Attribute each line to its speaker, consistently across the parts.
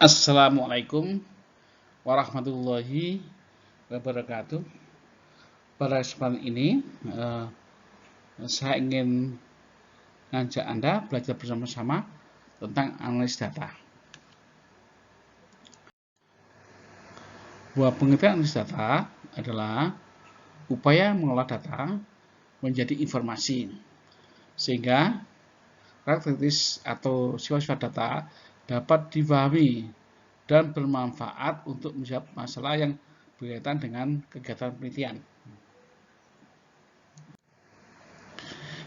Speaker 1: Assalamualaikum warahmatullahi wabarakatuh. Pada kesempatan ini saya ingin mengajak Anda belajar bersama-sama tentang analisis data. Bahwa pengertian analisis data adalah upaya mengolah data menjadi informasi sehingga karakteristik atau sifat-sifat data dapat dipahami dan bermanfaat untuk menjawab masalah yang berkaitan dengan kegiatan penelitian.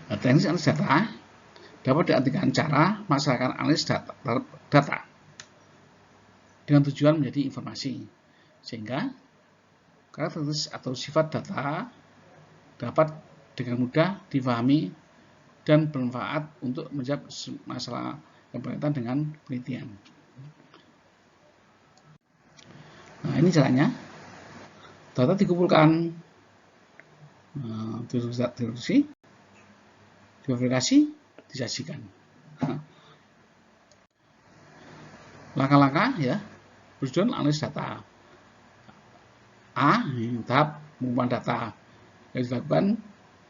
Speaker 1: Teknik analisis data dapat diartikan cara melaksanakan analisis data dengan tujuan menjadi informasi, sehingga karakteristik atau sifat data dapat dengan mudah dipahami dan bermanfaat untuk menjawab masalah yang berkaitan dengan penelitian. Nah, ini caranya. Data dikumpulkan, direduksi, diverifikasi, disajikan. Langkah-langkah ya bertujuan analisis data. A. Tahap pengumpulan data yang dilakukan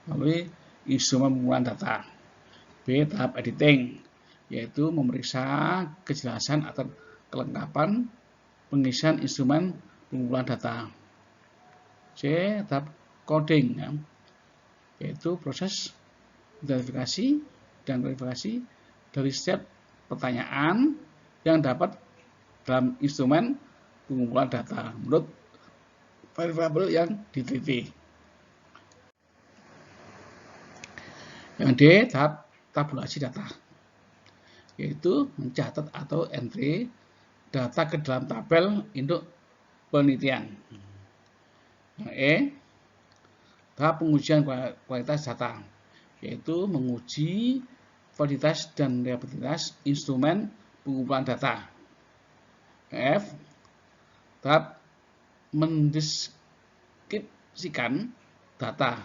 Speaker 1: melalui instrumen pengumpulan data. B. Tahap editing, yaitu memeriksa kejelasan atau kelengkapan pengisian instrumen pengumpulan data. C. Tahap coding, ya, yaitu proses identifikasi dan verifikasi dari setiap pertanyaan yang dapat dalam instrumen pengumpulan data menurut variabel yang diteliti. Yang D. Tahap tabulasi data, yaitu mencatat atau entry data ke dalam tabel induk penelitian. Yang E. Tahap pengujian kualitas data, yaitu menguji validitas dan reliabilitas instrumen pengumpulan data. Yang F. Tahap mendeskripsikan data,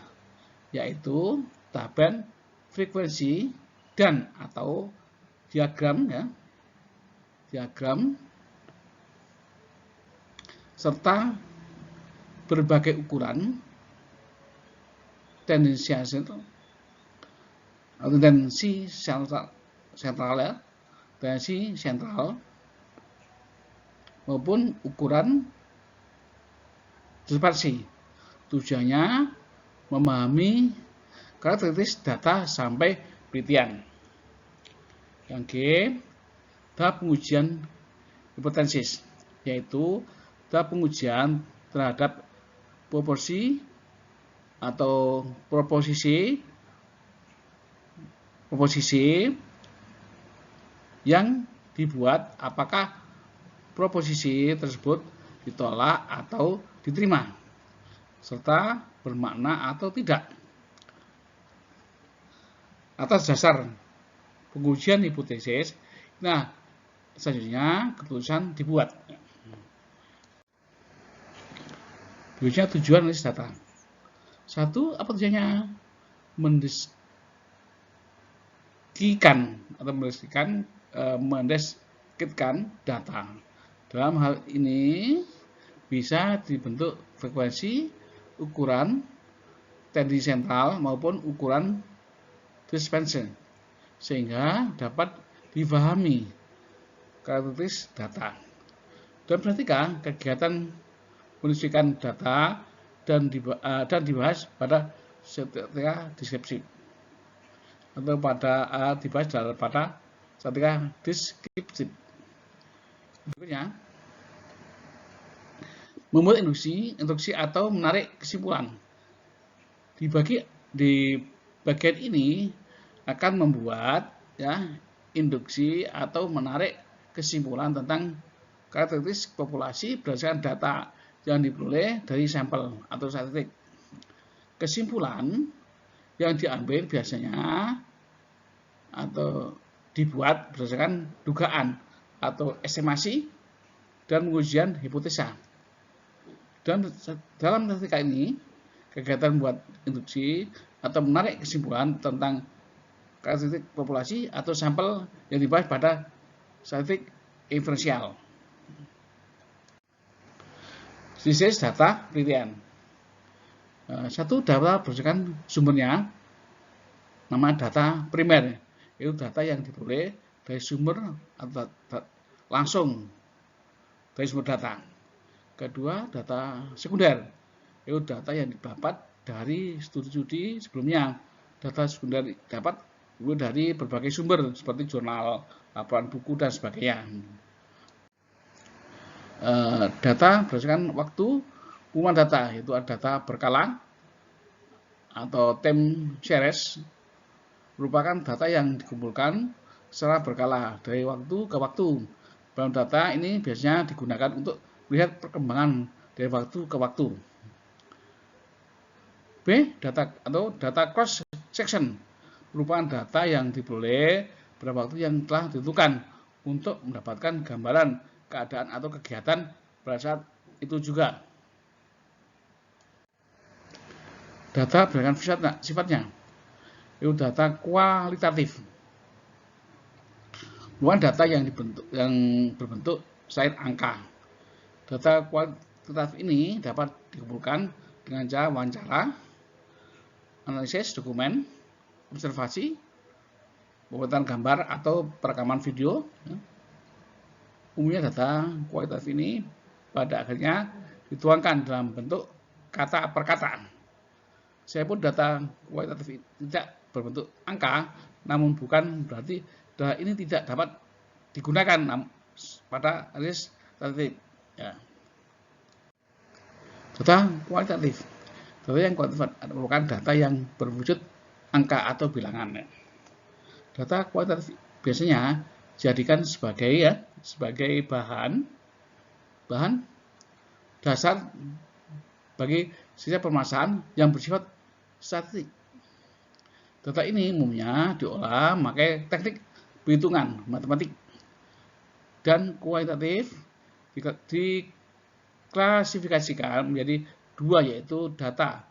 Speaker 1: yaitu tabel frekuensi dan atau diagram, ya, diagram serta berbagai ukuran tendensi sentral maupun ukuran dispersi. Tujuannya memahami karakteristik data sampai penelitian. Yang G. Tahap pengujian hipotesis, yaitu tahap pengujian terhadap proporsi atau proposisi yang dibuat, apakah proposisi tersebut ditolak atau diterima, serta bermakna atau tidak. Atas dasar pengujian hipotesis, nah selanjutnya keputusan dibuat. Berikutnya tujuan analisis data. 1. Apa tujuannya? Mendeskripsikan data. Dalam hal ini bisa dibentuk frekuensi, ukuran tendensi sentral maupun ukuran dispersion, sehingga dapat dipahami karakteristik data. Dan perhatikan kegiatan mendeskripsikan data dan dibahas pada strategi deskripsi atau dibahas pada strategi deskripsi. Berikutnya, membuat induksi atau menarik kesimpulan. Di bagian ini akan membuat, ya, induksi atau menarik kesimpulan tentang karakteristik populasi berdasarkan data yang diperoleh dari sampel atau statistik. Kesimpulan yang diambil biasanya atau dibuat berdasarkan dugaan atau estimasi dan pengujian hipotesa. Dan dalam statistika ini, kegiatan membuat induksi atau menarik kesimpulan tentang karakteristik populasi atau sampel yang dibahas pada statistik inferensial. Size data penelitian. Satu data berdasarkan sumbernya, nama data primer, itu data yang diperoleh dari sumber atau langsung dari sumber data. Kedua, data sekunder, itu data yang didapat dari studi sebelumnya. Data sekunder dapat dari berbagai sumber seperti jurnal, laporan buku, dan sebagainya. Data berdasarkan waktu, umuman data, yaitu ada data berkala atau time series, merupakan data yang dikumpulkan secara berkala dari waktu ke waktu. Dalam data ini biasanya digunakan untuk melihat perkembangan dari waktu ke waktu. B. Data atau data cross section, merupakan data yang diperoleh pada waktu yang telah ditentukan untuk mendapatkan gambaran keadaan atau kegiatan pada saat itu juga. Data berdasarkan sifatnya, itu data kualitatif, bukan data yang berbentuk slide angka. Data kualitatif ini dapat dikumpulkan dengan cara wawancara, analisis dokumen, observasi, pembuatan gambar atau perekaman video. Umumnya data kualitatif ini pada akhirnya dituangkan dalam bentuk kata per kata. Saya pun data kualitatif tidak berbentuk angka, namun bukan berarti data ini tidak dapat digunakan pada analisis statistik. Ya. Data kualitatif, data yang kualitatif merupakan data yang berwujud angka atau bilangan. Data kualitatif biasanya dijadikan sebagai bahan dasar bagi setiap permasalahan yang bersifat statistik. Data ini umumnya diolah memakai teknik perhitungan matematik, dan kualitatif diklasifikasikan menjadi dua, yaitu data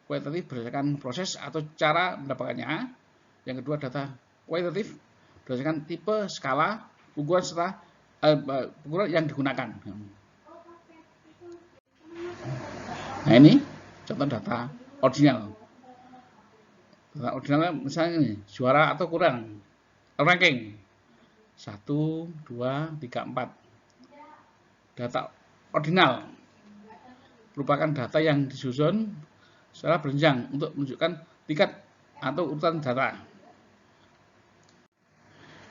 Speaker 1: kualitatif berdasarkan proses atau cara mendapatkannya. Yang kedua, data kualitatif berdasarkan tipe, skala, ukuran serta ukuran yang digunakan. Nah, ini contoh data ordinal. Data ordinal misalnya ini, juara atau kurang, ranking 1, 2, 3, 4. Data ordinal merupakan data yang disusun secara berjenjang untuk menunjukkan tingkat atau urutan data.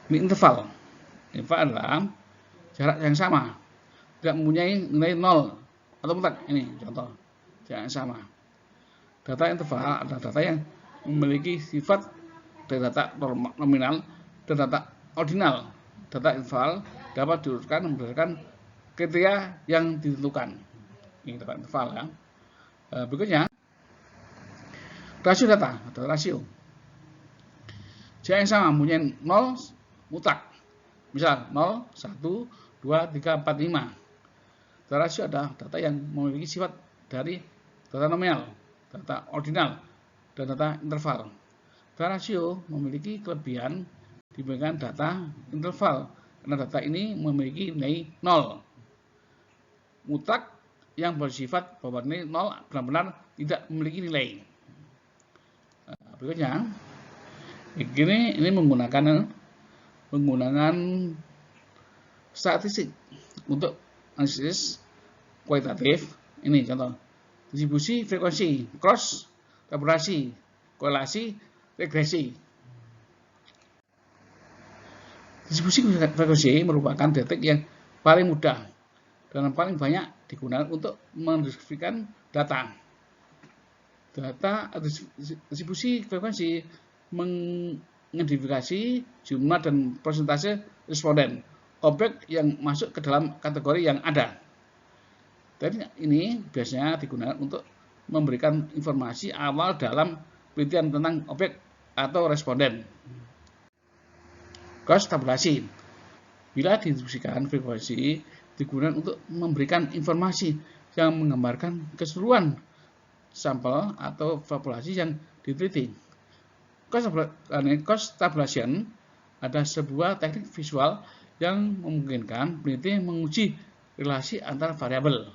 Speaker 1: Ini interval. Interval adalah jarak yang sama, tidak mempunyai nilai 0 atau mutlak. Ini contoh jarak yang sama. Data interval adalah data yang memiliki sifat dari data nominal dan data ordinal. Data interval dapat diurutkan berdasarkan kriteria yang ditentukan. Ini data interval ya. Berikutnya, rasio data atau rasio. Jarak yang sama mempunyai 0 mutlak. Misal 0, 1, 2, 3, 4, 5. Data rasio adalah data yang memiliki sifat dari data nominal, data ordinal, dan data interval. Data rasio memiliki kelebihan dibandingkan data interval, karena data ini memiliki nilai 0 mutlak yang bersifat bahwa nilai 0 benar-benar tidak memiliki nilai. Berikutnya, ini menggunakan statistik untuk analisis kualitatif. Ini contoh distribusi frekuensi, cross, tabulasi, korelasi, regresi. Distribusi frekuensi merupakan teknik yang paling mudah dan paling banyak digunakan untuk mendistribusikan data. Data distribusi frekuensi mengidentifikasi jumlah dan persentase responden objek yang masuk ke dalam kategori yang ada. Dan ini biasanya digunakan untuk memberikan informasi awal dalam penelitian tentang objek atau responden. Cross tabulasi, bila didistribusikan frekuensi digunakan untuk memberikan informasi yang menggambarkan keseluruhan sampel atau populasi yang diteliti. Cross tabulation adalah sebuah teknik visual yang memungkinkan peneliti menguji relasi antar variabel.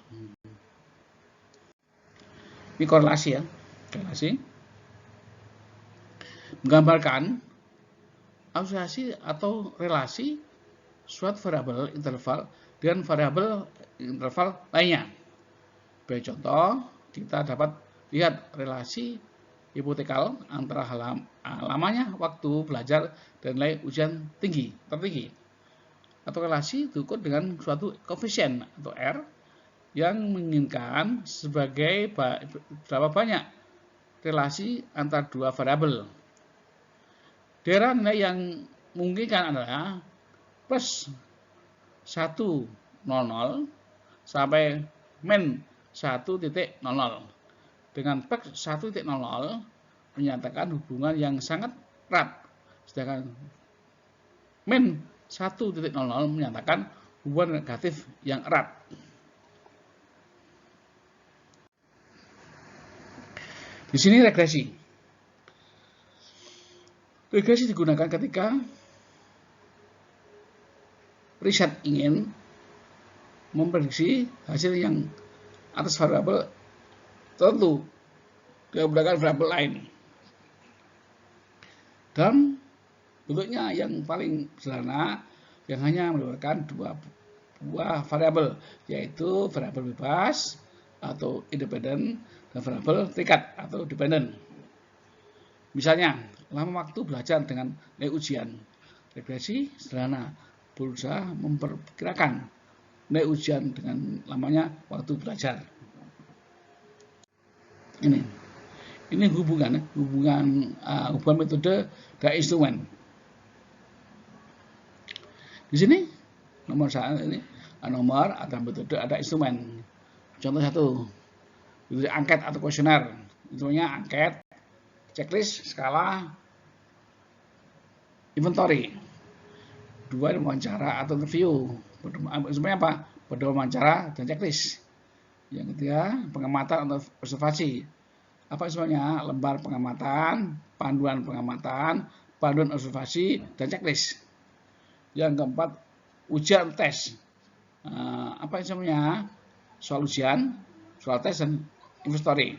Speaker 1: Ini korelasi ya. Korelasi menggambarkan asosiasi atau relasi suatu variabel interval dengan variabel interval lainnya. Sebagai contoh, kita dapat lihat relasi hipotekal antara lamanya waktu belajar dan nilai ujian tertinggi. Atau relasi diukur dengan suatu koefisien atau R yang menginginkan sebagai berapa banyak relasi antara dua variabel. Daerah nilai yang memungkinkan adalah plus 1,00 sampai min 1,00. Dengan plus 1,00 menyatakan hubungan yang sangat erat, sedangkan min 1,00 menyatakan hubungan negatif yang erat. Di sini regresi. Regresi digunakan ketika riset ingin memprediksi hasil yang atas variabel tertentu dengan menggunakan variabel lain. Dan bentuknya yang paling sederhana yang hanya melibatkan dua buah variabel, yaitu variabel bebas atau independen dan variabel terikat atau dependen. Misalnya, lama waktu belajar dengan nilai ujian. Regresi sederhana berusaha memperkirakan nilai ujian dengan lamanya waktu belajar. Ini hubungan metode dan instrumen. Di sini nomor ada metode, ada instrumen. Contoh 1, metode angket atau kuesioner. Instrumennya angket, checklist, skala, inventory. 2, wawancara atau interview. Instrumennya apa? Pada wawancara dan checklist. Yang ketiga, pengamatan atau observasi. Apa instrumennya? Lembar pengamatan, panduan pengamatan, panduan observasi, dan checklist. Yang keempat, ujian tes. Apa instrumennya? Soal ujian, soal tes, dan inventory.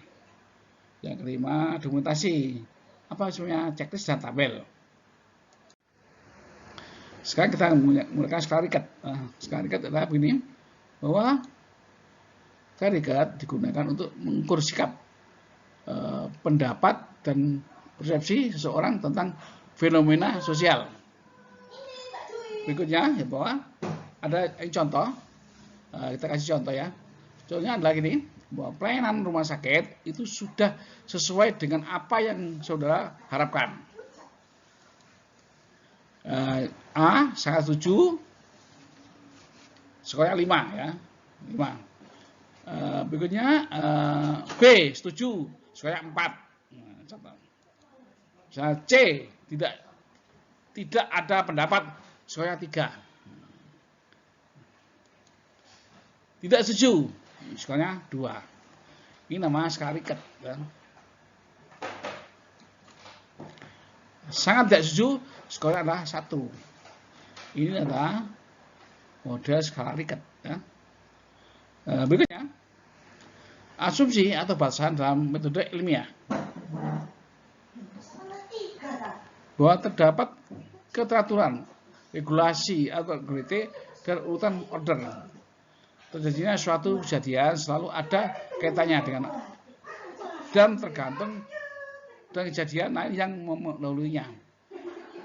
Speaker 1: Yang kelima, dokumentasi. Apa instrumennya? Checklist dan tabel. Sekarang kita menggunakan skala Likert. Skala Likert adalah begini, bahwa skala Likert digunakan untuk mengukur sikap, pendapat, dan persepsi seseorang tentang fenomena sosial. Berikutnya, ya, bahwa ada contoh, kita kasih contoh ya. Contohnya adalah gini, bahwa pelayanan rumah sakit itu sudah sesuai dengan apa yang saudara harapkan. A sangat setuju, skornya 5 ya, 5. Berikutnya B setuju, skornya 4. Contoh. Misalnya C tidak ada pendapat, skornya 3. Tidak setuju, skornya 2. Ini namanya skala Likert ya. Sangat tidak setuju, skornya adalah 1. Ini adalah model skala Likert ya. Berikutnya, asumsi atau batasan dalam metode ilmiah. Bahwa terdapat keteraturan, regulasi atau algoritma dan urutan order. Terjadinya suatu kejadian selalu ada kaitannya dengan dan tergantung dengan kejadian lain yang mendahulunya.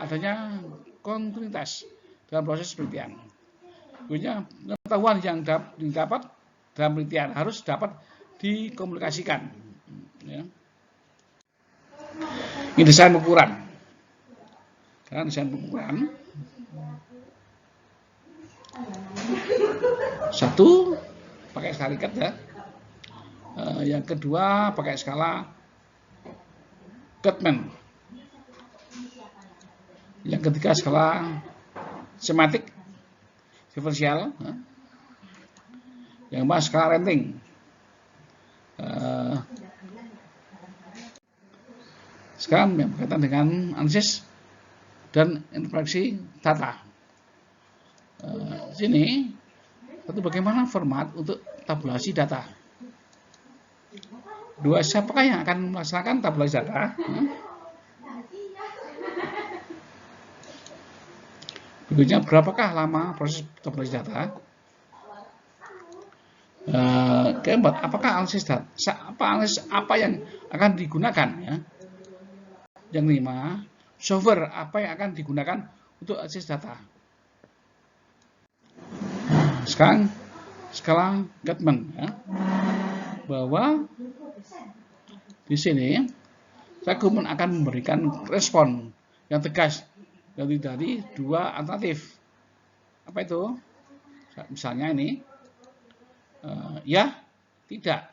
Speaker 1: Adanya kontinuitas dalam proses penelitian. Punya pengetahuan yang didapat dalam penelitian harus dapat dikomunikasikan. Ya. Ini desain pengukuran. Karena desain pengukuran. 1, pakai skala Likert ya. Yang kedua pakai skala Guttman. Yang ketiga skala sematik diferensial. Yang keempat skala Renting. Sekarang yang berkaitan dengan analisis dan interpretasi data. Sini bagaimana format untuk tabulasi data. Dua, siapakah yang akan melaksanakan tabulasi data? Berikutnya, berapakah lama proses tabulasi data? Keempat, apakah analisis data? Apa yang akan digunakan? Ya? Yang kelima, software apa yang akan digunakan untuk analisis data? Sekarang skala Gatman, ya, bahwa di sini saya akan memberikan respon yang tegas dari dua alternatif. Apa itu? Misalnya ini, ya, tidak,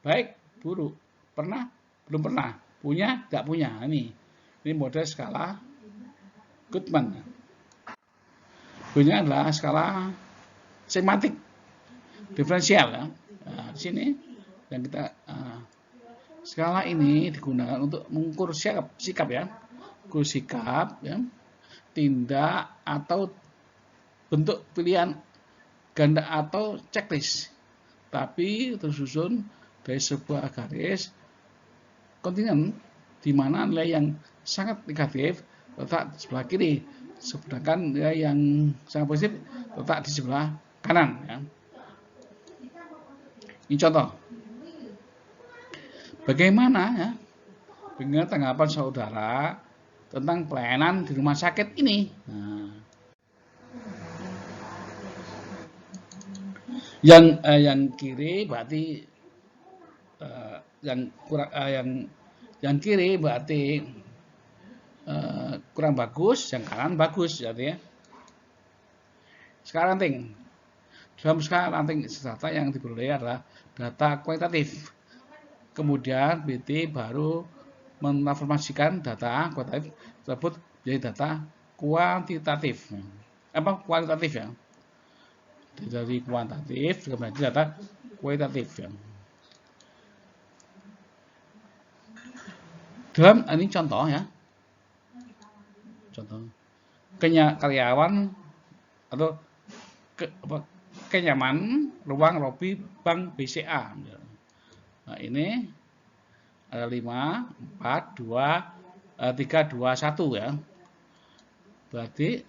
Speaker 1: baik, buruk, pernah, belum pernah, punya, tidak punya. Ini model skala Goodman. Berikutnya adalah skala semantik diferensial. Ya. Nah, di sini yang kita skala ini digunakan untuk mengukur sikap ya, ukur sikap, ya, tindak atau bentuk pilihan ganda atau checklist, tapi tersusun dari sebuah garis kontinen di mana nilai yang sangat negatif letak di sebelah kiri, sedangkan nilai yang sangat positif letak di sebelah kanan. Ya. Ini contoh. Bagaimana ya dengan tanggapan saudara tentang pelayanan di rumah sakit ini? Nah, yang kiri berarti yang kiri berarti kurang bagus, yang kanan bagus, artinya. Sekarang dalam skala ranting data yang diperoleh adalah data kualitatif. Kemudian BT baru mentransformasikan data kualitatif tersebut menjadi data kuantitatif. Apa kualitatif ya? Dari kuantitatif menjadi data kualitatif ya. Dalam ini contoh ya. Contoh karyawan atau kenyaman ruang lobi bank BCA. Nah, ini ada 5, 4, 2, 3, 2, 1 ya. Berarti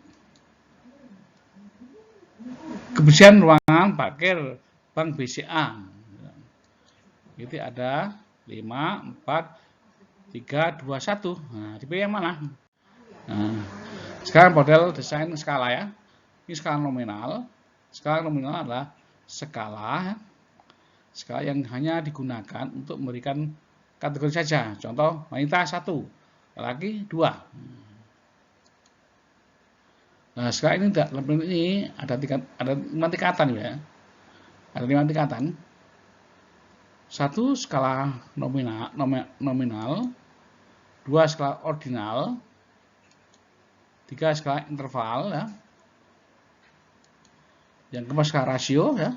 Speaker 1: kebersihan ruangan parkir bank BCA. Jadi ada 5, 4, 3, 2, 1. Nah, dipilih yang mana? Nah, sekarang model desain skala ya. Ini skala nominal. Skala nominal adalah skala yang hanya digunakan untuk memberikan kategori saja. Contoh, wanita 1, laki 2. Nah, sekarang ini ada 5 tingkatan ya. Ada 5 tingkatan. 1 skala nominal, 2 skala ordinal, 3 skala interval ya. Yang keempat skala rasio ya.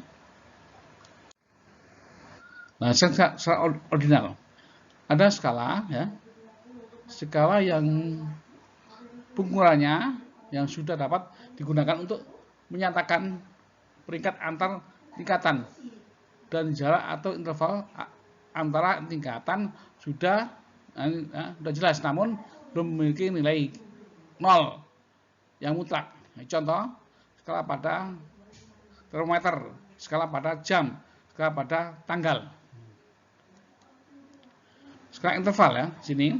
Speaker 1: Nah, skala ordinal. Ada skala ya. Skala yang pengukurannya yang sudah dapat digunakan untuk menyatakan peringkat antar tingkatan dan jarak atau interval antara tingkatan sudah jelas, namun belum memiliki nilai 0 yang mutlak. Contoh, skala pada termometer, skala pada jam, skala pada tanggal. Skala interval ya, sini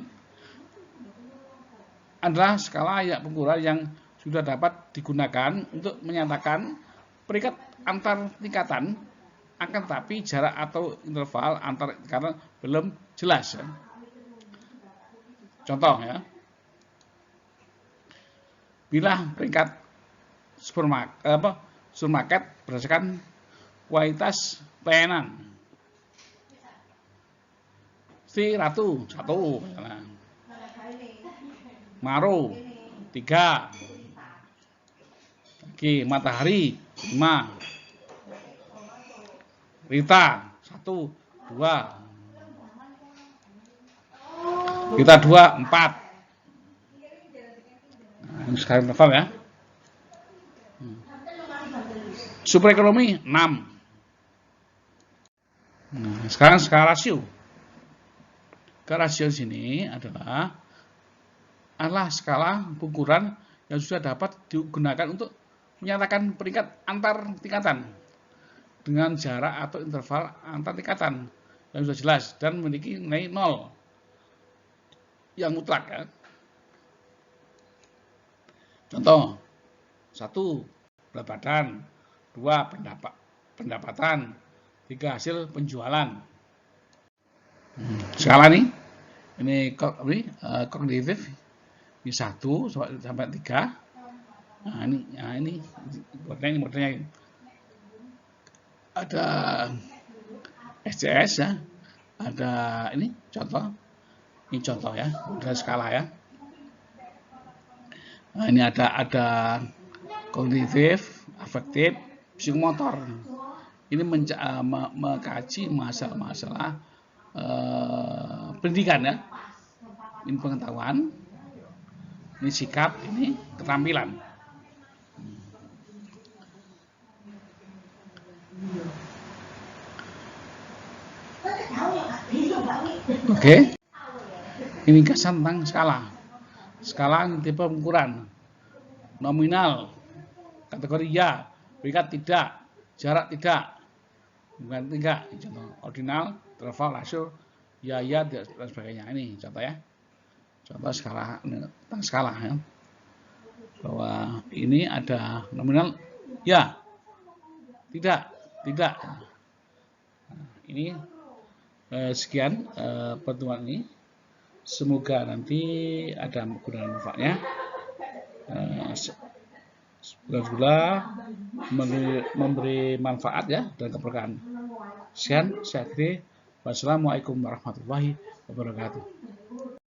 Speaker 1: adalah skala pengukuran yang sudah dapat digunakan untuk menyatakan peringkat antar tingkatan, akan tetapi jarak atau interval antar tingkatan belum jelas. Ya. Contoh ya, bila peringkat supermarket berdasarkan kualitas pelayanan. Si Ratu 1, Maro 3, Oke, Matahari 5, Rita 1, 2, Rita 2, 4. Nah, ini sekarang interval ya. Super ekonomi 6. Nah, sekarang skala rasio. rasio sini adalah skala ukuran yang sudah dapat digunakan untuk menyatakan peringkat antar tingkatan dengan jarak atau interval antar tingkatan yang sudah jelas dan memiliki nilai 0 yang mutlak ya. Contoh 1 berat badan, 2 pendapatan, 3 hasil penjualan. Skala nih, ini kognitif, ini 1 sampai 3. Nah ini modelnya ada SCS ya, ada ini contoh ya, model skala ya. Nah, ini ada kognitif, afektif, psikomotor. Ini mengkaji masalah-masalah pendidikan ya. Ini pengetahuan, ini sikap, ini keterampilan. Oke. Ini ringkasan tentang skala. Skala tipe pengukuran. Nominal, kategori ya, peringkat tidak, jarak tidak, bukan tidak. Contoh ordinal, interval, rasio, ya, dan sebagainya. Ini contoh ya. Contoh skala tentang skala ya. Bahwa ini ada nominal ya, tidak. Nah, ini sekian pertemuan ini. Semoga nanti ada kegunaan manfaatnya. Semoga memberi manfaat ya dan keberkahan. Sekian, saya akhiri. Wassalamualaikum warahmatullahi wabarakatuh.